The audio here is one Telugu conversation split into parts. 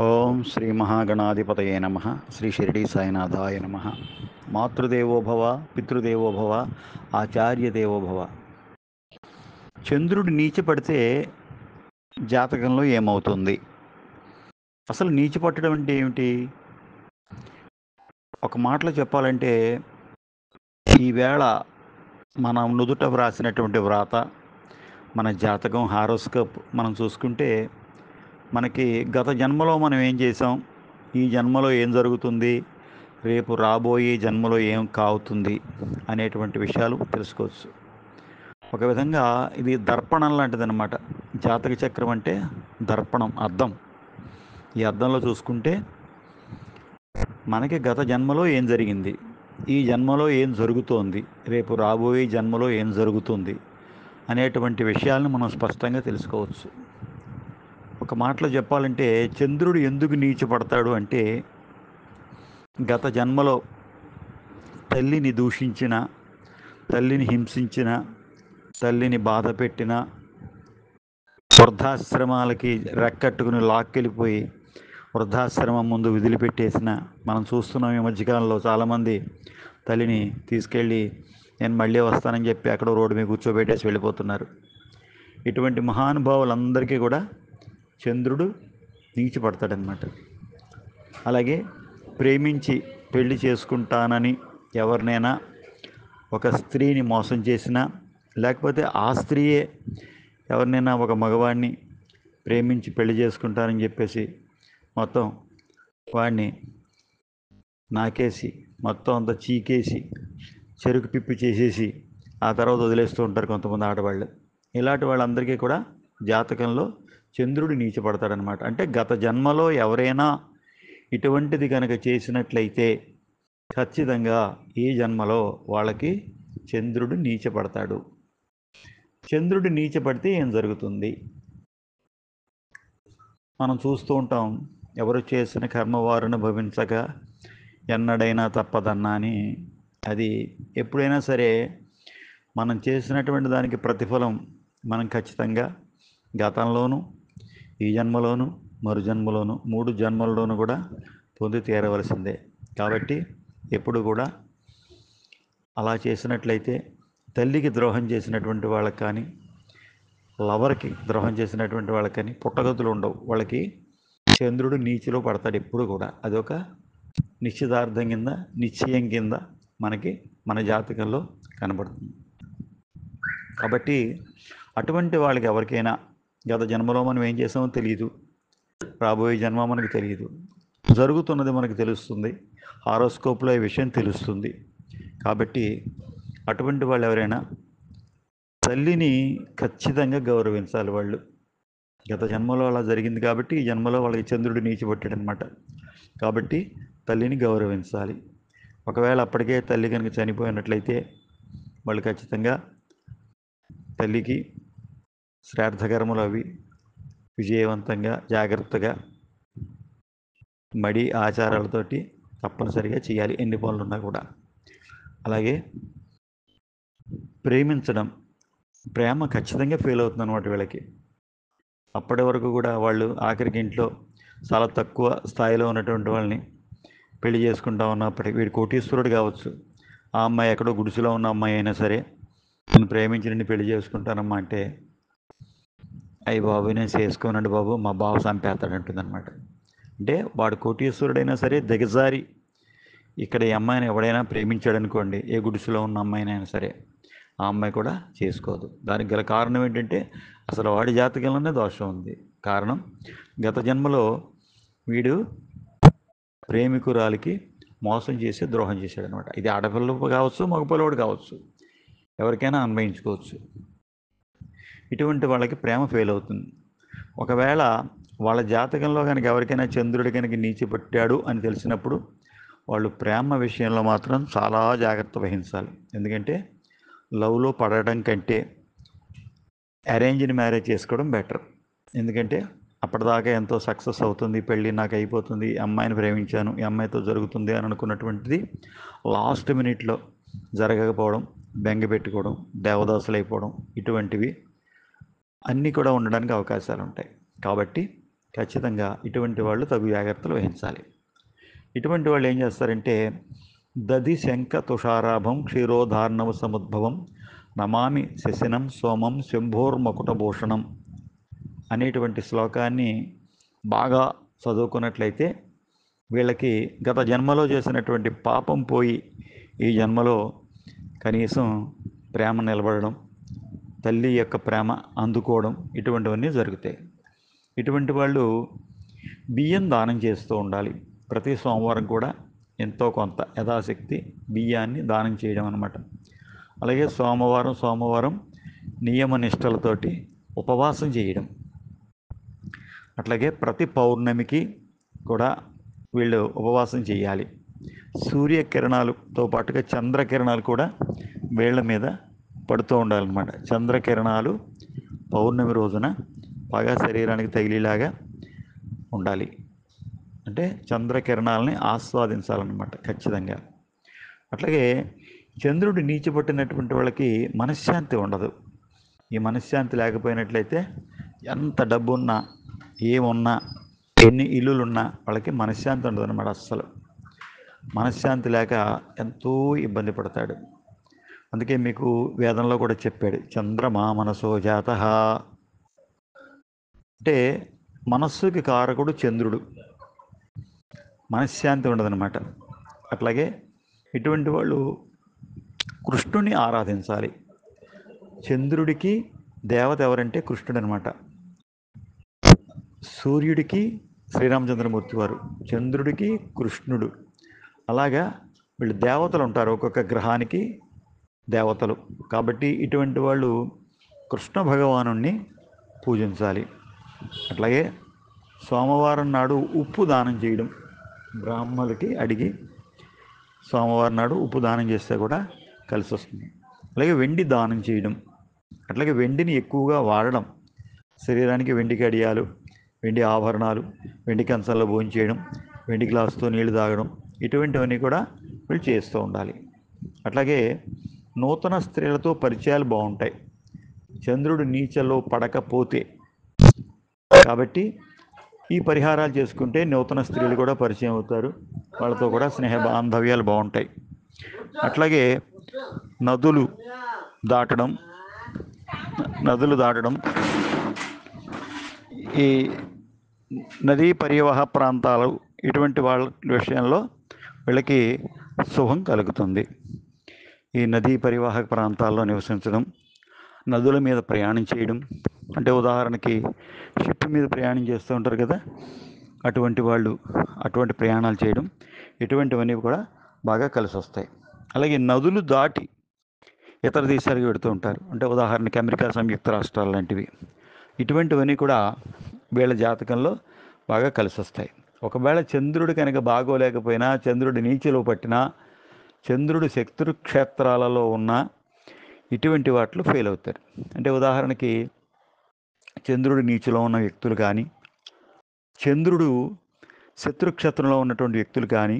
ఓం శ్రీ మహాగణాధిపతయే నమ. శ్రీ షిరిడి సాయినాథాయ నమ. మాతృదేవోభవ, పితృదేవోభవ, ఆచార్య దేవోభవ. చంద్రుడు నీచపడితే జాతకంలో ఏమవుతుంది? అసలు నీచపట్టడం అంటే ఏమిటి? ఒక మాటలో చెప్పాలంటే, ఈవేళ మనం నుదుట వ్రాసినటువంటి వ్రాత, మన జాతకం హారోస్కోప్ మనం చూసుకుంటే, మనకి గత జన్మలో మనం ఏం చేసాం, ఈ జన్మలో ఏం జరుగుతుంది, రేపు రాబోయే జన్మలో ఏం కావుతుంది అనేటువంటి విషయాలు తెలుసుకోవచ్చు. ఒక విధంగా ఇది దర్పణం లాంటిది అనమాట. జాతక చక్రం అంటే దర్పణం, అద్దం. ఈ అద్దంలో చూసుకుంటే మనకి గత జన్మలో ఏం జరిగింది, ఈ జన్మలో ఏం జరుగుతోంది, రేపు రాబోయే జన్మలో ఏం జరుగుతుంది అనేటువంటి విషయాలను మనం స్పష్టంగా తెలుసుకోవచ్చు. ఒక మాటలో చెప్పాలంటే, చంద్రుడు ఎందుకు నీచపడతాడు అంటే, గత జన్మలో తల్లిని దూషించిన, తల్లిని హింసించిన, తల్లిని బాధ పెట్టిన, వృద్ధాశ్రమాలకి రెక్కట్టుకుని లాక్కెళ్ళిపోయి వృద్ధాశ్రమం ముందు వదిలిపెట్టేసిన మనం చూస్తున్నాం. ఈ మధ్యకాలంలో చాలామంది తల్లిని తీసుకెళ్ళి నేను మళ్ళీ వస్తానని చెప్పి అక్కడ రోడ్డు మీద కూర్చోబెట్టేసి వెళ్ళిపోతున్నారు. ఇటువంటి మహానుభావులందరికీ కూడా చంద్రుడు నీచపడతాడనమాట. అలాగే ప్రేమించి పెళ్లి చేసుకుంటానని ఎవరినైనా ఒక స్త్రీని మోసం చేసినా, లేకపోతే ఆ స్త్రీయే ఎవరినైనా ఒక మగవాడిని ప్రేమించి పెళ్లి చేసుకుంటానని చెప్పేసి మొత్తం వాడిని నాకేసి మొత్తం అంతా చీకేసి చెరుకు పిప్పి చేసేసి ఆ తర్వాత వదిలేస్తూ ఉంటారు కొంతమంది ఆడవాళ్ళు. ఇలాంటి వాళ్ళందరికీ కూడా జాతకంలో చంద్రుడు నీచపడతాడనమాట. అంటే గత జన్మలో ఎవరైనా ఇటువంటిది కనుక చేసినట్లయితే ఖచ్చితంగా ఈ జన్మలో వాళ్ళకి చంద్రుడు నీచపడతాడు. చంద్రుడు నీచపడితే ఏం జరుగుతుంది? మనం చూస్తూ ఉంటాం, ఎవరు చేసిన కర్మ వారును భవించక ఎన్నడైనా తప్పదన్నా అని. అది ఎప్పుడైనా సరే మనం చేసినటువంటి దానికి ప్రతిఫలం మనం ఖచ్చితంగా గతంలోనూ, ఈ జన్మలోనూ, మరు జన్మలోనూ, 3 జన్మల్లోనూ కూడా పొంది తీరవలసిందే. కాబట్టి ఎప్పుడు కూడా అలా చేసినట్లయితే తల్లికి ద్రోహం చేసినటువంటి వాళ్ళకి కానీ, లవర్కి ద్రోహం చేసినటువంటి వాళ్ళకి కానీ పుట్టగతులు ఉండవు. వాళ్ళకి చంద్రుడు నీచిలో పడతాడు ఎప్పుడు కూడా. అదొక నిశ్చితార్థం కింద, నిశ్చయం కింద మనకి మన జాతకంలో కనబడుతుంది. కాబట్టి అటువంటి వాళ్ళకి ఎవరికైనా గత జన్మలో మనం ఏం చేసామో తెలియదు, రాబోయే జన్మ మనకు తెలియదు, జరుగుతున్నది మనకు తెలుస్తుంది, హారోస్కోప్లో ఈ విషయం తెలుస్తుంది. కాబట్టి అటువంటి వాళ్ళు ఎవరైనా తల్లిని ఖచ్చితంగా గౌరవించాలి. వాళ్ళు గత జన్మలో అలా జరిగింది కాబట్టి ఈ జన్మలో వాళ్ళకి చంద్రుడు నీచిపట్టాడనమాట. కాబట్టి తల్లిని గౌరవించాలి. ఒకవేళ అప్పటికే తల్లి కనుక చనిపోయినట్లయితే వాళ్ళు ఖచ్చితంగా తల్లికి శ్రాద్ధకర్మలు అవి విజయవంతంగా, జాగ్రత్తగా, మడి ఆచారాలతోటి తప్పనిసరిగా చేయాలి, ఎన్ని పనులున్నా కూడా. అలాగే ప్రేమించడం, ప్రేమ ఖచ్చితంగా ఫెయిల్ అవుతుంది అనమాట వీళ్ళకి. అప్పటి వరకు కూడా వాళ్ళు ఆఖరికి ఇంట్లో చాలా తక్కువ స్థాయిలో ఉన్నటువంటి వాళ్ళని పెళ్లి చేసుకుంటా ఉన్నప్పటికీ, వీడు కోటీశ్వరుడు కావచ్చు, ఆ అమ్మాయి ఎక్కడో గుడిసెలో ఉన్న అమ్మాయి అయినా సరే నేను ప్రేమించి నిన్ను పెళ్లి చేసుకుంటానమ్మా అంటే, అయ్యి బాబు నేను చేసుకోనండి బాబు, మా బావ చంపేస్తాడంటుంది అనమాట. అంటే వాడు కోటీశ్వరుడైనా సరే దిగజారి ఇక్కడ ఈ అమ్మాయిని ఎవడైనా ప్రేమించాడు అనుకోండి, ఏ గుడిసెలో ఉన్న అమ్మాయినైనా సరే, ఆ అమ్మాయి కూడా చేసుకోదు. దానికి గల కారణం ఏంటంటే అసలు వాడి జాతకంలోనే దోషం ఉంది. కారణం, గత జన్మలో వీడు ప్రేమికురాలికి మోసం చేసి ద్రోహం చేశాడు అనమాట. ఇది ఆడపిల్ల కావచ్చు, మగపిల్లవాడు కావచ్చు, ఎవరికైనా అన్వయించుకోవచ్చు. ఇటువంటి వాళ్ళకి ప్రేమ ఫెయిల్ అవుతుంది. ఒకవేళ వాళ్ళ జాతకంలో కనుక ఎవరికైనా చంద్రుడి కనుక నీచిపట్టాడు అని తెలిసినప్పుడు వాళ్ళు ప్రేమ విషయంలో మాత్రం చాలా జాగ్రత్త వహించాలి. ఎందుకంటే లవ్లో పడడం కంటే అరేంజ్డ్ మ్యారేజ్ చేసుకోవడం బెటర్. ఎందుకంటే అప్పటిదాకా ఎంతో సక్సెస్ అవుతుంది, పెళ్ళి నాకు అయిపోతుంది, ఈ అమ్మాయిని ప్రేమించాను, ఈ అమ్మాయితో జరుగుతుంది అని అనుకున్నటువంటిది లాస్ట్ మినిట్లో జరగకపోవడం, బెంగ పెట్టుకోవడం, దేవదాసులు అయిపోవడం, ఇటువంటివి అన్నీ కూడా ఉండడానికి అవకాశాలు ఉంటాయి. కాబట్టి ఖచ్చితంగా ఇటువంటి వాళ్ళు తగు జాగ్రత్తలు వహించాలి. ఇటువంటి వాళ్ళు ఏం చేస్తారంటే దధి శంఖ తుషారాభం క్షీరోధార్ణవ సముద్భవం నమామి శశినం సోమం శంభోర్మకుటభూషణం అనేటువంటి శ్లోకాన్ని బాగా చదువుకున్నట్లయితే వీళ్ళకి గత జన్మలో చేసినటువంటి పాపం పోయి ఈ జన్మలో కనీసం ప్రేమ నిలబడడం, తల్లి యొక్క ప్రేమ అందుకోవడం ఇటువంటివన్నీ జరుగుతాయి. ఇటువంటి వాళ్ళు బియ్యం దానం చేస్తూ ఉండాలి. ప్రతి సోమవారం కూడా ఎంతో కొంత యథాశక్తి బియ్యాన్ని దానం చేయడం అన్నమాట. అలాగే సోమవారం నియమ నిష్టలతోటి ఉపవాసం చేయడం. అట్లాగే ప్రతి పౌర్ణమికి కూడా వీళ్ళు ఉపవాసం చేయాలి. సూర్యకిరణాలతో పాటుగా చంద్రకిరణాలు కూడా వీళ్ళ మీద పడుతూ ఉండాలన్నమాట. చంద్రకిరణాలు పౌర్ణమి రోజున బాగా శరీరానికి తగిలేలాగా ఉండాలి. అంటే చంద్రకిరణాలని ఆస్వాదించాలన్నమాట ఖచ్చితంగా. అట్లాగే చంద్రుడు నీచిపట్టినటువంటి వాళ్ళకి మనశ్శాంతి ఉండదు. ఈ మనశ్శాంతి లేకపోయినట్లయితే ఎంత డబ్బున్నా, ఏమున్నా, ఎన్ని ఇల్లులున్నా వాళ్ళకి మనశ్శాంతి ఉండదు అన్నమాట. అస్సలు మనశ్శాంతి లేక ఎంతో ఇబ్బంది పడతాడు. అందుకే మీకు వేదంలో కూడా చెప్పాడు, చంద్రమా మనసో జాతః అంటే మనస్సుకి కారకుడు చంద్రుడు, మనశ్శాంతి ఉండదన్నమాట. అట్లాగే ఇటువంటి వాళ్ళు కృష్ణుని ఆరాధించాలి. చంద్రుడికి దేవత ఎవరంటే కృష్ణుడు అనమాట. సూర్యుడికి శ్రీరామచంద్రమూర్తి వారు, చంద్రుడికి కృష్ణుడు. అలాగా వీళ్ళు దేవతలు ఉంటారు, ఒక్కొక్క గ్రహానికి దేవతలు. కాబట్టి ఇటువంటి వాళ్ళు కృష్ణ భగవానుణ్ణి పూజించాలి. అట్లాగే సోమవారం నాడు ఉప్పు దానం చేయడం, బ్రాహ్మణులకి అడిగి సోమవారం నాడు ఉప్పు దానం చేస్తే కూడా కలిసి వస్తుంది. అలాగే వెండి దానం చేయడం, అట్లాగే వెండిని ఎక్కువగా వాడడం, శరీరానికి వెండి కడియాలు, వెండి ఆభరణాలు, వెండి కంచంలో భోంచేయడం, వెండి గ్లాసుతో నీళ్లు తాగడం, ఇటువంటివన్నీ కూడా వీళ్ళు చేస్తూ ఉండాలి. అట్లాగే నూతన స్త్రీలతో పరిచయాలు బాగుంటాయి చంద్రుడు నీచలో పడకపోతే. కాబట్టి ఈ పరిహారాలు చేసుకుంటే నూతన స్త్రీలు కూడా పరిచయం అవుతారు, వాళ్ళతో కూడా స్నేహ బాంధవ్యాలు బాగుంటాయి. అట్లాగే నదులు దాటడం, ఈ నదీ పరివాహ ప్రాంతాలు ఇటువంటి వాళ్ళ విషయంలో వీళ్ళకి శుభం కలుగుతుంది. ఈ నదీ పరివాహక ప్రాంతాల్లో నివసించడం, నదుల మీద ప్రయాణం చేయడం, అంటే ఉదాహరణకి షిప్ మీద ప్రయాణం చేస్తూ ఉంటారు కదా, అటువంటి వాళ్ళు అటువంటి ప్రయాణాలు చేయడం, ఇటువంటివన్నీ కూడా బాగా కలిసి వస్తాయి. అలాగే నదులు దాటి ఇతర దేశాలకు వెడుతూ ఉంటారు, అంటే ఉదాహరణకి అమెరికా సంయుక్త రాష్ట్రాలు లాంటివి. ఇటువంటివన్నీ కూడా వీళ్ళ జాతకంలో బాగా కలిసి వస్తాయి. ఒకవేళ చంద్రుడు కనుక బాగోలేకపోయినా, చంద్రుడి నీచలో పట్టినా, చంద్రుడు శత్రుక్షేత్రాలలో ఉన్న ఇటువంటి వాటిలో ఫెయిల్ అవుతారు. అంటే ఉదాహరణకి చంద్రుడు నీచలో ఉన్న వ్యక్తులు కానీ, చంద్రుడు శత్రుక్షేత్రంలో ఉన్నటువంటి వ్యక్తులు కానీ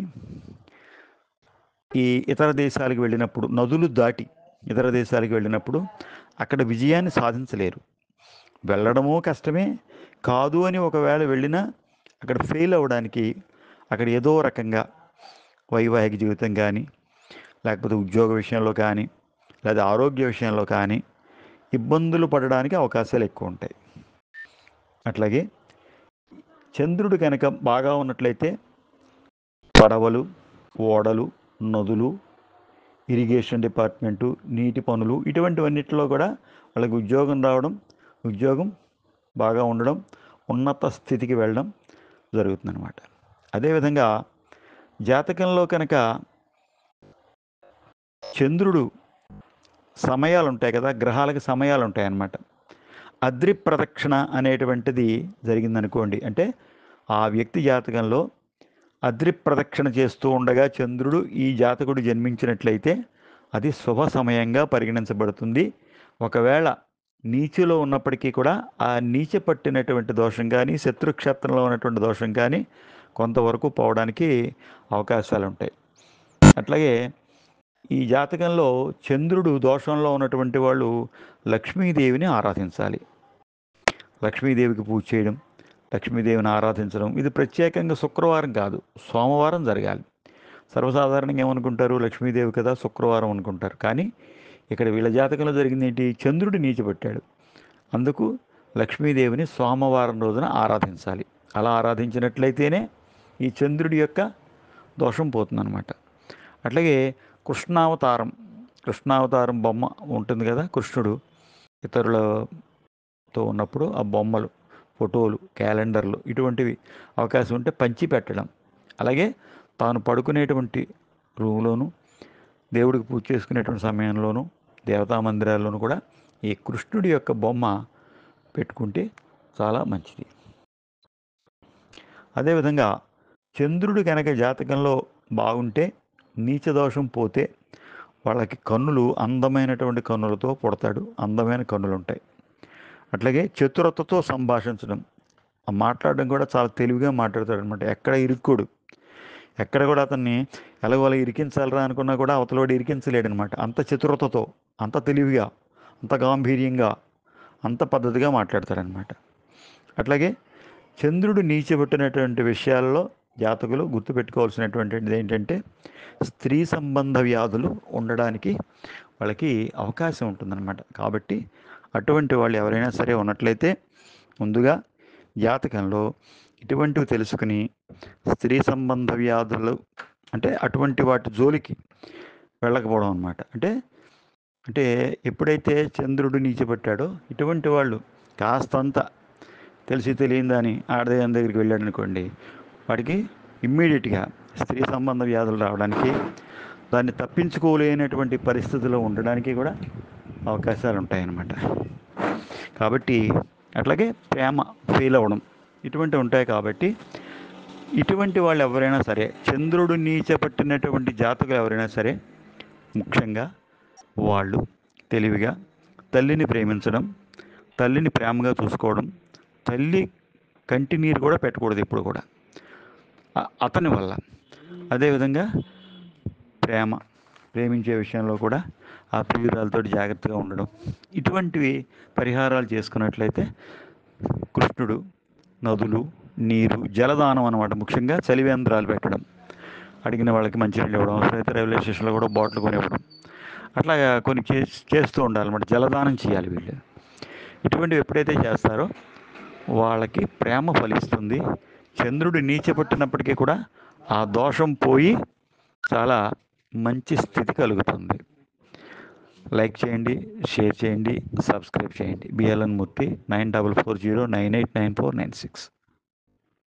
ఈ ఇతర దేశాలకు వెళ్ళినప్పుడు, నదులు దాటి ఇతర దేశాలకు వెళ్ళినప్పుడు అక్కడ విజయాన్ని సాధించలేరు. వెళ్ళడమూ కష్టమే, కాదు అని ఒకవేళ వెళ్ళినా అక్కడ ఫెయిల్ అవ్వడానికి, అక్కడ ఏదో రకంగా వైవాహిక జీవితం కానీ, లేకపోతే ఉద్యోగ విషయంలో కానీ, లేదా ఆరోగ్య విషయంలో కానీ ఇబ్బందులు పడడానికి అవకాశాలు ఎక్కువ ఉంటాయి. అట్లాగే చంద్రుడు కనుక బాగా ఉన్నట్లయితే పడవలు, ఓడలు, నదులు, ఇరిగేషన్ డిపార్ట్మెంటు, నీటి పనులు, ఇటువంటివన్నిటిలో కూడా వాళ్ళకి ఉద్యోగం రావడం, ఉద్యోగం బాగా ఉండడం, ఉన్నత స్థితికి వెళ్ళడం జరుగుతుందన్నమాట. అదేవిధంగా జాతకంలో కనుక చంద్రుడు సమయాలు ఉంటాయి కదా, గ్రహాలకు సమయాలు ఉంటాయి అన్నమాట. అద్రి ప్రదక్షిణ అనేటువంటిది జరిగిందనుకోండి, అంటే ఆ వ్యక్తి జాతకంలో అద్రి ప్రదక్షిణ చేస్తూ ఉండగా చంద్రుడు ఈ జాతకుడు జన్మించినట్లయితే అది శుభ సమయంగా పరిగణించబడుతుంది. ఒకవేళ నీచలో ఉన్నప్పటికీ కూడా ఆ నీచ పట్టినటువంటి దోషం కానీ, శత్రుక్షేత్రంలో ఉన్నటువంటి దోషం కానీ కొంతవరకు పోవడానికి అవకాశాలు ఉంటాయి. అట్లాగే ఈ జాతకంలో చంద్రుడు దోషంలో ఉన్నటువంటి వాళ్ళు లక్ష్మీదేవిని ఆరాధించాలి. లక్ష్మీదేవికి పూజ చేయడం, లక్ష్మీదేవిని ఆరాధించడం. ఇది ప్రత్యేకంగా శుక్రవారం కాదు, సోమవారం జరగాలి. సర్వసాధారణంగా ఏమనుకుంటారు, లక్ష్మీదేవి కదా శుక్రవారం అనుకుంటారు. కానీ ఇక్కడ వీళ్ళ జాతకంలో జరిగింది ఏంటి, చంద్రుడు నీచబట్టాడు. అందుకు లక్ష్మీదేవిని సోమవారం రోజున ఆరాధించాలి. అలా ఆరాధించినట్లయితేనే ఈ చంద్రుడి యొక్క దోషం పోతుందన్నమాట. అట్లాగే కృష్ణావతారం, కృష్ణావతారం బొమ్మ ఉంటుంది కదా, కృష్ణుడు ఇతరులతో ఉన్నప్పుడు ఆ బొమ్మలు, ఫోటోలు, క్యాలెండర్లు ఇటువంటివి అవకాశం ఉంటే పంచి పెట్టడం. అలాగే తాను పడుకునేటువంటి రూమ్లోను, దేవుడికి పూజ చేసుకునేటువంటి సమయంలోనూ, దేవతా మందిరాల్లోనూ కూడా ఈ కృష్ణుడి యొక్క బొమ్మ పెట్టుకుంటే చాలా మంచిది. అదేవిధంగా చంద్రుడు కనుక జాతకంలో బాగుంటే, నీచదోషం పోతే వాళ్ళకి కన్నులు అందమైనటువంటి కన్నులతో పుడతాడు, అందమైన కన్నులు ఉంటాయి. అట్లాగే చతురతతో సంభాషించడం, మాట్లాడడం కూడా చాలా తెలివిగా మాట్లాడతాడు అనమాట. ఎక్కడ ఇరుక్కోడు, ఎక్కడ కూడా అతన్ని ఎలాగోలా ఇరికించాలరా అనుకున్నా కూడా అవతలవాడు ఇరికించలేడనమాట. అంత చతురతతో, అంత తెలివిగా, అంత గాంభీర్యంగా, అంత పద్ధతిగా మాట్లాడతాడనమాట. అట్లాగే చంద్రుడు నీచబెట్టినటువంటి విషయాల్లో జాతకులు గుర్తుపెట్టుకోవాల్సినటువంటిది ఏంటంటే, స్త్రీ సంబంధ వ్యాధులు ఉండడానికి వాళ్ళకి అవకాశం ఉంటుందన్నమాట. కాబట్టి అటువంటి వాళ్ళు ఎవరైనా సరే ఉన్నట్లయితే ముందుగా జాతకంలో ఇటువంటివి తెలుసుకుని స్త్రీ సంబంధ వ్యాధులు అంటే అటువంటి వాటి జోలికి వెళ్ళకపోవడం అన్నమాట. అంటే అంటే ఎప్పుడైతే చంద్రుడు నీచబట్టాడో ఇటువంటి వాళ్ళు కాస్తంత తెలిసి తెలియదని ఆడదయ్యం దగ్గరికి వెళ్ళాడు అనుకోండి, వాడికి ఇమ్మీడియట్గా స్త్రీ సంబంధ వ్యాధులు రావడానికి, దాన్ని తప్పించుకోలేనటువంటి పరిస్థితిలో ఉండడానికి కూడా అవకాశాలు ఉంటాయన్నమాట. కాబట్టి అట్లాగే ప్రేమ ఫెయిల్ అవ్వడం ఇటువంటివి ఉంటాయి. కాబట్టి ఇటువంటి వాళ్ళు ఎవరైనా సరే, చంద్రుడు నీచపట్టినటువంటి జాతకులు ఎవరైనా సరే, ముఖ్యంగా వాళ్ళు తెలివిగా తల్లిని ప్రేమించడం, తల్లిని ప్రేమగా చూసుకోవడం, తల్లి కంటి నీరు కూడా పెట్టకూడదు ఎప్పుడు కూడా అతని వల్ల. అదేవిధంగా ప్రేమించే విషయంలో కూడా ఆ ప్రియురాలతో జాగ్రత్తగా ఉండడం, ఇటువంటివి పరిహారాలు చేసుకున్నట్లయితే కృష్ణుడు నదులు, నీరు, జలదానం అన్నమాట. ముఖ్యంగా చలివేంద్రాలు పెట్టడం, అడిగిన వాళ్ళకి మంచినీళ్ళు ఇవ్వడం, అవసరమైతే రైల్వే స్టేషన్లో కూడా బాటిల్ కొనివ్వడం, అట్లాగా కొన్ని చేస్తూ ఉండాలన్నమాట. జలదానం చేయాలి వీళ్ళు. ఇటువంటివి ఎప్పుడైతే చేస్తారో వాళ్ళకి ప్రేమ ఫలిస్తుంది. చంద్రుడు నీచపట్టినప్పటికీ కూడా ఆ దోషం పోయి చాలా మంచి స్థితి కలుగుతుంది. లైక్ చేయండి, షేర్ చేయండి, సబ్స్క్రైబ్ చేయండి. బిఎల్ఎన్ మూర్తి 9440989496.